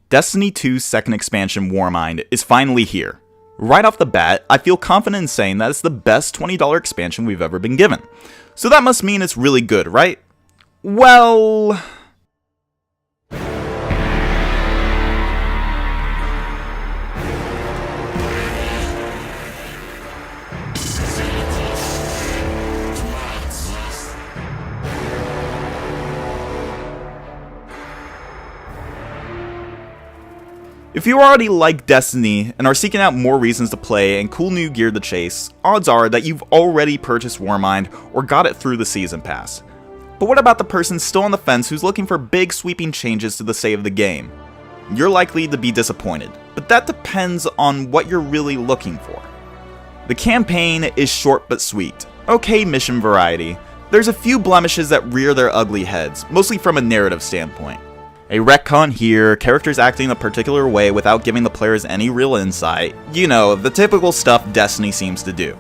Destiny 2's second expansion, Warmind, is finally here. Right off the bat, I feel confident in saying that it's the best $20 expansion we've ever been given. So that must mean it's really good, right? Well... If you already like Destiny and are seeking out more reasons to play and cool new gear to chase, odds are that you've already purchased Warmind or got it through the Season Pass. But what about the person still on the fence who's looking for big sweeping changes to the state of the game? You're likely to be disappointed, but that depends on what you're really looking for. The campaign is short but sweet, okay mission variety. There's a few blemishes that rear their ugly heads, mostly from a narrative standpoint. A retcon here, characters acting a particular way without giving the players any real insight, you know, the typical stuff Destiny seems to do.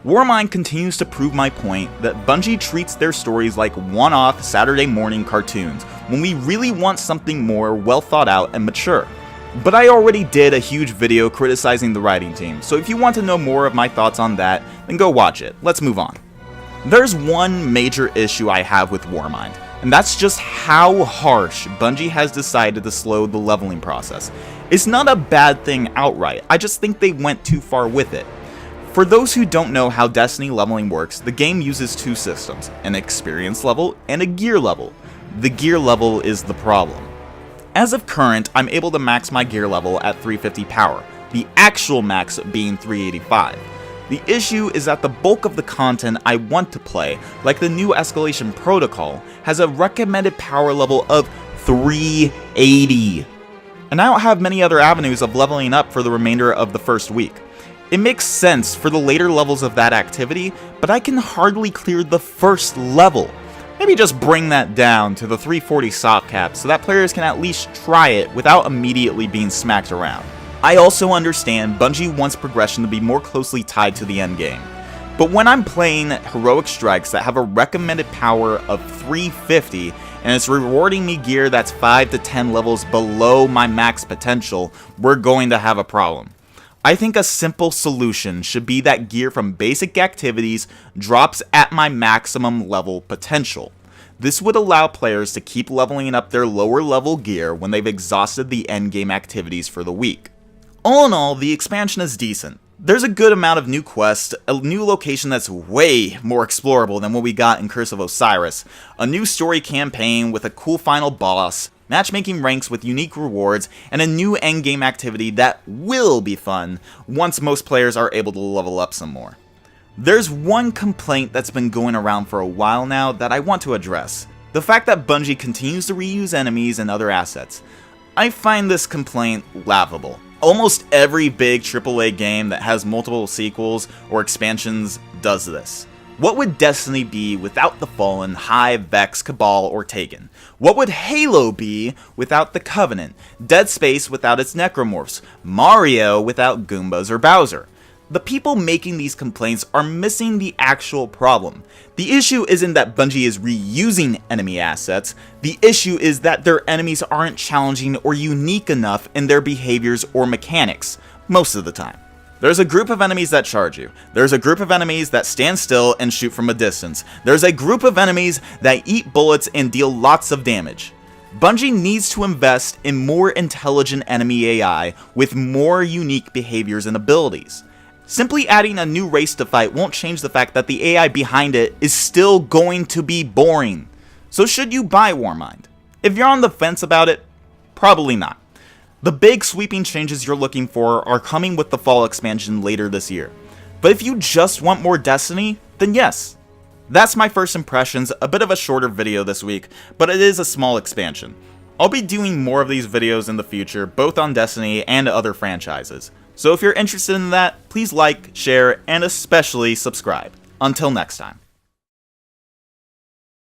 Warmind continues to prove my point that Bungie treats their stories like one-off Saturday morning cartoons, when we really want something more well thought out and mature. But I already did a huge video criticizing the writing team, so if you want to know more of my thoughts on that, then go watch it. Let's move on. There's one major issue I have with Warmind, and that's just how harsh Bungie has decided to slow the leveling process. It's not a bad thing outright, I just think they went too far with it. For those who don't know how Destiny leveling works, the game uses two systems, an experience level and a gear level. The gear level is the problem. As of current, I'm able to max my gear level at 350 power, the actual max being 385. The issue is that the bulk of the content I want to play, like the new escalation protocol, has a recommended power level of 380. And I don't have many other avenues of leveling up for the remainder of the first week. It makes sense for the later levels of that activity, but I can hardly clear the first level. Maybe just bring that down to the 340 soft cap so that players can at least try it without immediately being smacked around. I also understand Bungie wants progression to be more closely tied to the endgame. But when I'm playing heroic strikes that have a recommended power of 350 and it's rewarding me gear that's 5 to 10 levels below my max potential, we're going to have a problem. I think a simple solution should be that gear from basic activities drops at my maximum level potential. This would allow players to keep leveling up their lower level gear when they've exhausted the endgame activities for the week. All in all, the expansion is decent. There's a good amount of new quests, a new location that's way more explorable than what we got in Curse of Osiris, a new story campaign with a cool final boss, matchmaking ranks with unique rewards, and a new endgame activity that will be fun once most players are able to level up some more. There's one complaint that's been going around for a while now that I want to address. The fact that Bungie continues to reuse enemies and other assets. I find this complaint laughable. Almost every big AAA game that has multiple sequels or expansions does this. What would Destiny be without the Fallen, Hive, Vex, Cabal, or Taken? What would Halo be without the Covenant? Dead Space without its Necromorphs? Mario without Goombas or Bowser? The people making these complaints are missing the actual problem. The issue isn't that Bungie is reusing enemy assets, the issue is that their enemies aren't challenging or unique enough in their behaviors or mechanics, most of the time. There's a group of enemies that charge you, there's a group of enemies that stand still and shoot from a distance, there's a group of enemies that eat bullets and deal lots of damage. Bungie needs to invest in more intelligent enemy AI with more unique behaviors and abilities. Simply adding a new race to fight won't change the fact that the AI behind it is still going to be boring. So should you buy Warmind? If you're on the fence about it, probably not. The big sweeping changes you're looking for are coming with the fall expansion later this year. But if you just want more Destiny, then yes. That's my first impressions, a bit of a shorter video this week, but it is a small expansion. I'll be doing more of these videos in the future, both on Destiny and other franchises. So if you're interested in that, please like, share, and especially subscribe. Until next time.